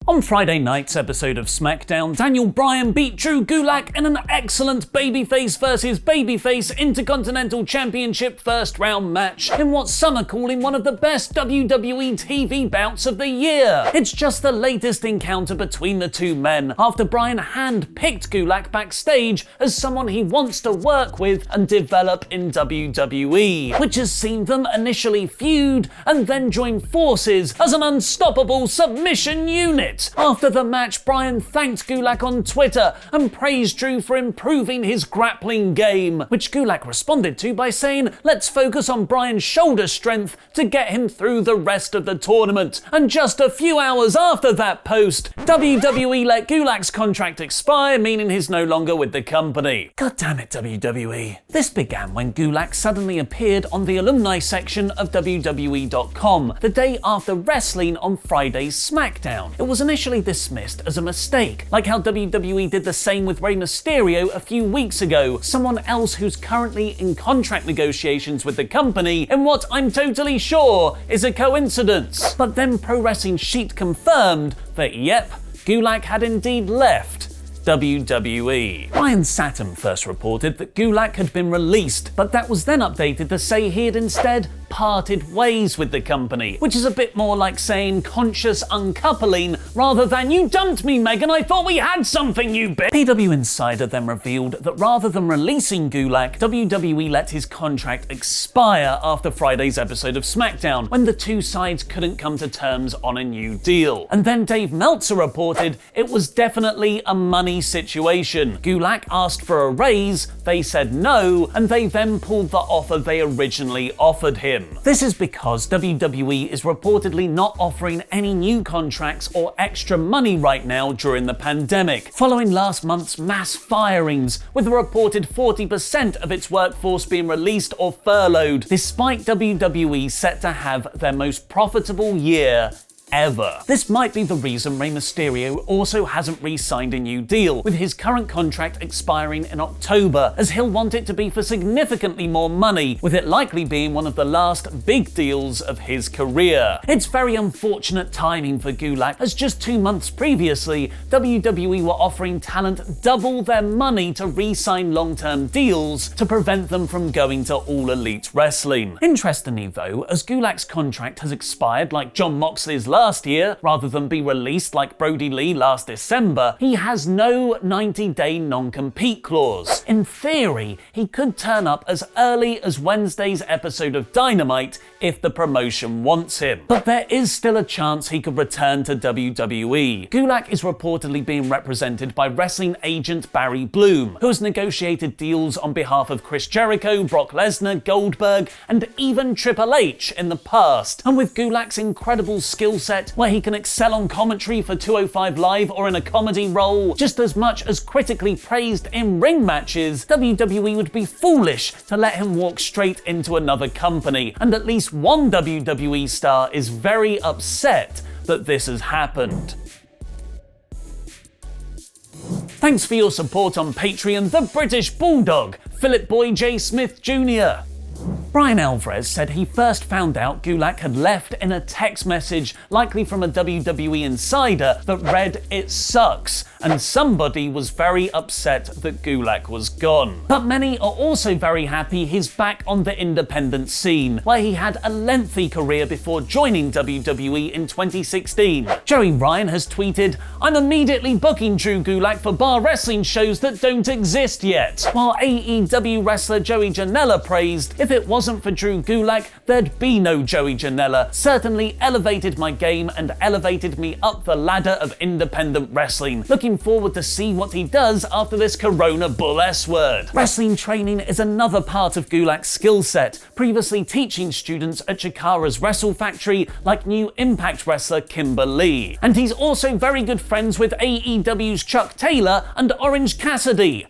On Friday night's episode of SmackDown, Daniel Bryan beat Drew Gulak in an excellent babyface versus babyface Intercontinental Championship first round match in what some are calling one of the best WWE TV bouts of the year. It's just the latest encounter between the two men after Bryan hand-picked Gulak backstage as someone he wants to work with and develop in WWE, which has seen them initially feud and then join forces as an unstoppable submission unit. After the match, Bryan thanked Gulak on Twitter and praised Drew for improving his grappling game, which Gulak responded to by saying, "Let's focus on Bryan's shoulder strength to get him through the rest of the tournament." And just a few hours after that post, WWE let Gulak's contract expire, meaning he's no longer with the company. God damn it, WWE. This began when Gulak suddenly appeared on the alumni section of WWE.com the day after wrestling on Friday's SmackDown. It was initially dismissed as a mistake, like how WWE did the same with Rey Mysterio a few weeks ago, someone else who's currently in contract negotiations with the company, in what I'm totally sure is a coincidence. But then Pro Wrestling Sheet confirmed that yep, Gulak had indeed left WWE. Ryan Satin first reported that Gulak had been released, but that was then updated to say he had instead parted ways with the company, which is a bit more like saying conscious uncoupling rather than "you dumped me, Megan, I thought we had something, you bitch." PW Insider then revealed that rather than releasing Gulak, WWE let his contract expire after Friday's episode of SmackDown, when the two sides couldn't come to terms on a new deal. And then Dave Meltzer reported it was definitely a money situation. Gulak asked for a raise, they said no, and they then pulled the offer they originally offered him. This is because WWE is reportedly not offering any new contracts or extra money right now during the pandemic, following last month's mass firings, with a reported 40% of its workforce being released or furloughed, despite WWE set to have their most profitable year ever. This might be the reason Rey Mysterio also hasn't re-signed a new deal, with his current contract expiring in October, as he'll want it to be for significantly more money, with it likely being one of the last big deals of his career. It's very unfortunate timing for Gulak, as just 2 months previously, WWE were offering talent double their money to re-sign long-term deals to prevent them from going to All Elite Wrestling. Interestingly though, as Gulak's contract has expired like Jon Moxley's last year, rather than be released like Brody Lee last December, he has no 90-day non-compete clause. In theory, he could turn up as early as Wednesday's episode of Dynamite if the promotion wants him. But there is still a chance he could return to WWE. Gulak is reportedly being represented by wrestling agent Barry Bloom, who has negotiated deals on behalf of Chris Jericho, Brock Lesnar, Goldberg, and even Triple H in the past. And with Gulak's incredible skill set, where he can excel on commentary for 205 Live or in a comedy role, just as much as critically praised in ring matches, WWE would be foolish to let him walk straight into another company, and at least one WWE star is very upset that this has happened. Thanks for your support on Patreon, the British Bulldog, Philip Boy J. Smith Jr. Brian Alvarez said he first found out Gulak had left in a text message, likely from a WWE insider, that read, "It sucks," and somebody was very upset that Gulak was gone. But many are also very happy he's back on the independent scene, where he had a lengthy career before joining WWE in 2016. Joey Ryan has tweeted, "I'm immediately booking Drew Gulak for bar wrestling shows that don't exist yet," while AEW wrestler Joey Janela praised, "If it wasn't for Drew Gulak, there'd be no Joey Janela. Certainly elevated my game and elevated me up the ladder of independent wrestling. Looking forward to see what he does after this Corona Bull S-word." Wrestling training is another part of Gulak's skill set, previously teaching students at Chikara's Wrestle Factory like new Impact wrestler Kimber Lee. And he's also very good friends with AEW's Chuck Taylor and Orange Cassidy.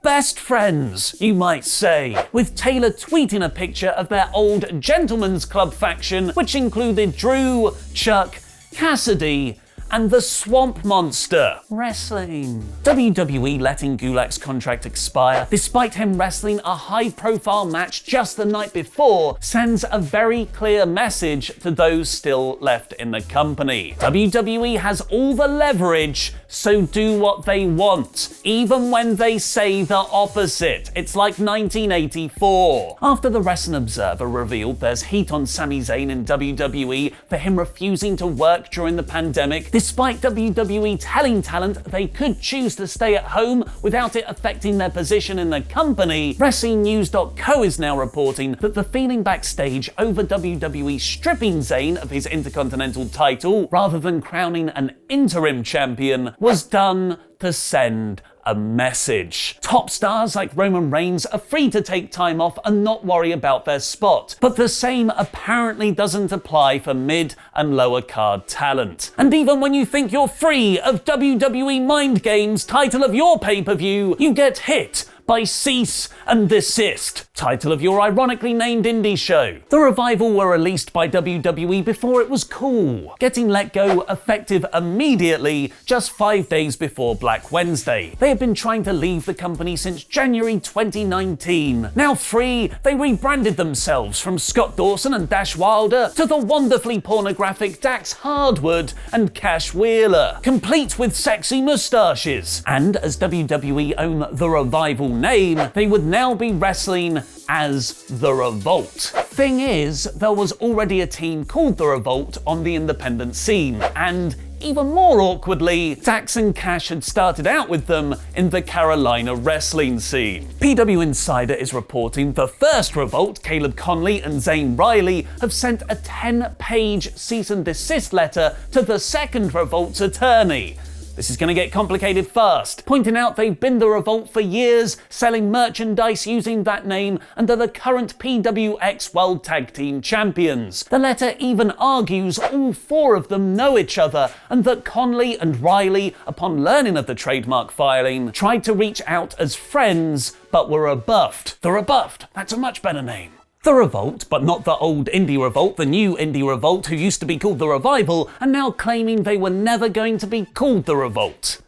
Best friends, you might say, with Taylor tweeting a picture of their old Gentlemen's Club faction, which included Drew, Chuck, Cassidy, and the Swamp Monster. Wrestling. WWE letting Gulak's contract expire, despite him wrestling a high-profile match just the night before, sends a very clear message to those still left in the company. WWE has all the leverage, so do what they want, even when they say the opposite. It's like 1984. After the Wrestling Observer revealed there's heat on Sami Zayn in WWE for him refusing to work during the pandemic, despite WWE telling talent they could choose to stay at home without it affecting their position in the company, WrestlingNews.co is now reporting that the feeling backstage over WWE stripping Zayn of his Intercontinental title rather than crowning an interim champion was done to send a message. Top stars like Roman Reigns are free to take time off and not worry about their spot, but the same apparently doesn't apply for mid and lower card talent. And even when you think you're free of WWE Mind Games, title of your pay-per-view, you get hit by Cease and Desist, title of your ironically named indie show. The Revival were released by WWE before it was cool, getting let go effective immediately just 5 days before Black Wednesday. They have been trying to leave the company since January 2019. Now free, they rebranded themselves from Scott Dawson and Dash Wilder to the wonderfully pornographic Dax Hardwood and Cash Wheeler, complete with sexy moustaches. And as WWE own the Revival name, they would now be wrestling as The Revolt. Thing is, there was already a team called The Revolt on the independent scene, and even more awkwardly, Dax and Cash had started out with them in the Carolina wrestling scene. PW Insider is reporting the first Revolt, Caleb Conley and Zane Riley, have sent a 10-page cease and desist letter to the second Revolt's attorney. This is going to get complicated fast, pointing out they've been the Revolt for years, selling merchandise using that name, and are the current PWX World Tag Team Champions. The letter even argues all four of them know each other, and that Conley and Riley, upon learning of the trademark filing, tried to reach out as friends, but were rebuffed. The Rebuffed, that's a much better name. The Revolt, but not the old Indie Revolt, the new Indie Revolt, who used to be called The Revival, are now claiming they were never going to be called The Revolt.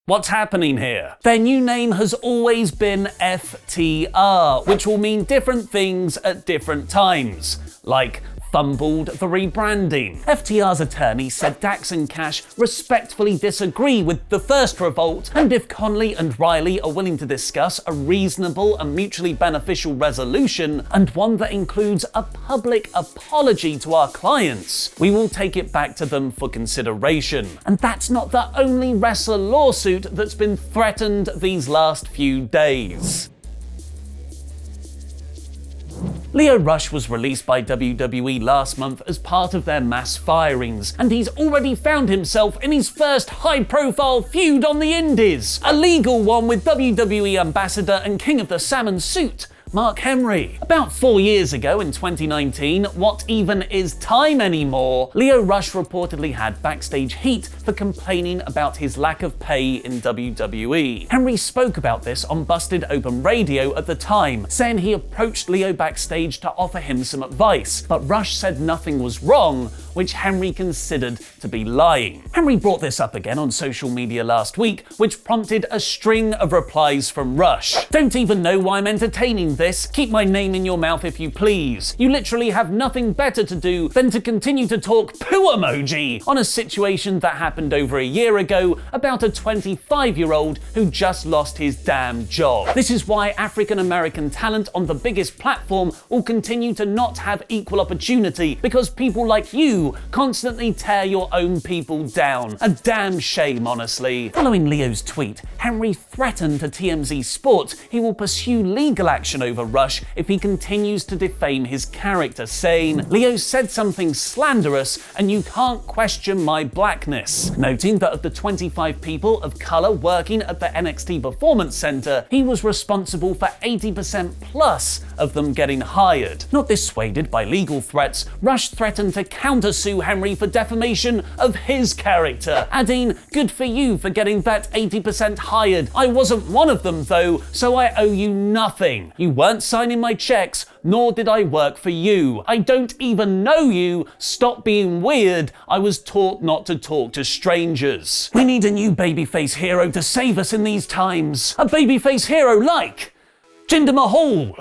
What's happening here? Their new name has always been FTR, which will mean different things at different times, like fumbled the rebranding. FTR's attorney said Dax and Cash respectfully disagree with the first Revolt, and if Conley and Riley are willing to discuss a reasonable and mutually beneficial resolution, and one that includes a public apology to our clients, we will take it back to them for consideration. And that's not the only wrestler lawsuit that's been threatened these last few days. Lio Rush was released by WWE last month as part of their mass firings, and he's already found himself in his first high-profile feud on the Indies, a legal one with WWE ambassador and king of the salmon suit, Mark Henry. About 4 years ago in 2019, what even is time anymore, Lio Rush reportedly had backstage heat for complaining about his lack of pay in WWE. Henry spoke about this on Busted Open Radio at the time, saying he approached Lio backstage to offer him some advice, but Rush said nothing was wrong, which Henry considered to be lying. Henry brought this up again on social media last week, which prompted a string of replies from Rush. Don't even know why I'm entertaining this. Keep my name in your mouth if you please. You literally have nothing better to do than to continue to talk poo emoji on a situation that happened over a year ago about a 25-year-old who just lost his damn job. This is why African American talent on the biggest platform will continue to not have equal opportunity, because people like you constantly tear your own people down. A damn shame, honestly. Following Leo's tweet, Henry threatened to TMZ Sports he will pursue legal action over Rush if he continues to defame his character, saying, "Leo said something slanderous and you can't question my blackness," noting that of the 25 people of color working at the NXT Performance Center, he was responsible for 80% plus of them getting hired. Not dissuaded by legal threats, Rush threatened to counter sue Henry for defamation of his character, adding, "Good for you for getting that 80% hired. I wasn't one of them though, so I owe you nothing. You weren't signing my checks, nor did I work for you. I don't even know you. Stop being weird. I was taught not to talk to strangers." We need a new babyface hero to save us in these times. A babyface hero like Jinder Mahal.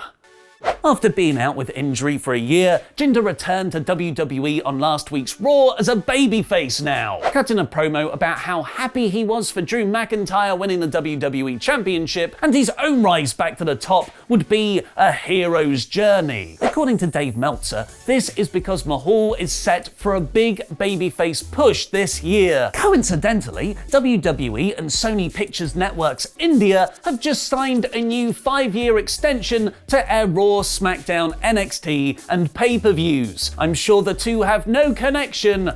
After being out with injury for a year, Jinder returned to WWE on last week's Raw as a babyface now, cutting a promo about how happy he was for Drew McIntyre winning the WWE Championship, and his own rise back to the top would be a hero's journey. According to Dave Meltzer, this is because Mahal is set for a big babyface push this year. Coincidentally, WWE and Sony Pictures Networks India have just signed a new 5-year extension to air Raw, SmackDown, NXT, and pay-per-views. I'm sure the two have no connection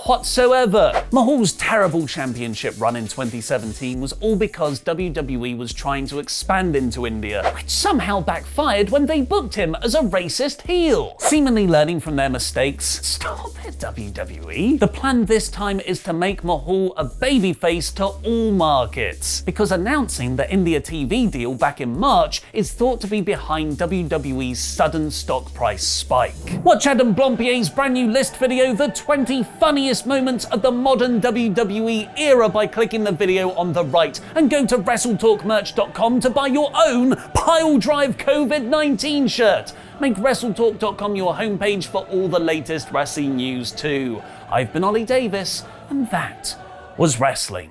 whatsoever. Mahal's terrible championship run in 2017 was all because WWE was trying to expand into India, which somehow backfired when they booked him as a racist heel. Seemingly learning from their mistakes, stop it WWE. The plan this time is to make Mahal a babyface to all markets, because announcing the India TV deal back in March is thought to be behind WWE's sudden stock price spike. Watch Adam Blompier's brand new list video, The 20 Funniest Moments of the Modern WWE Era, by clicking the video on the right, and go to WrestleTalkMerch.com to buy your own Pile Drive COVID-19 shirt. Make WrestleTalk.com your homepage for all the latest wrestling news too. I've been Ollie Davis, and that was wrestling.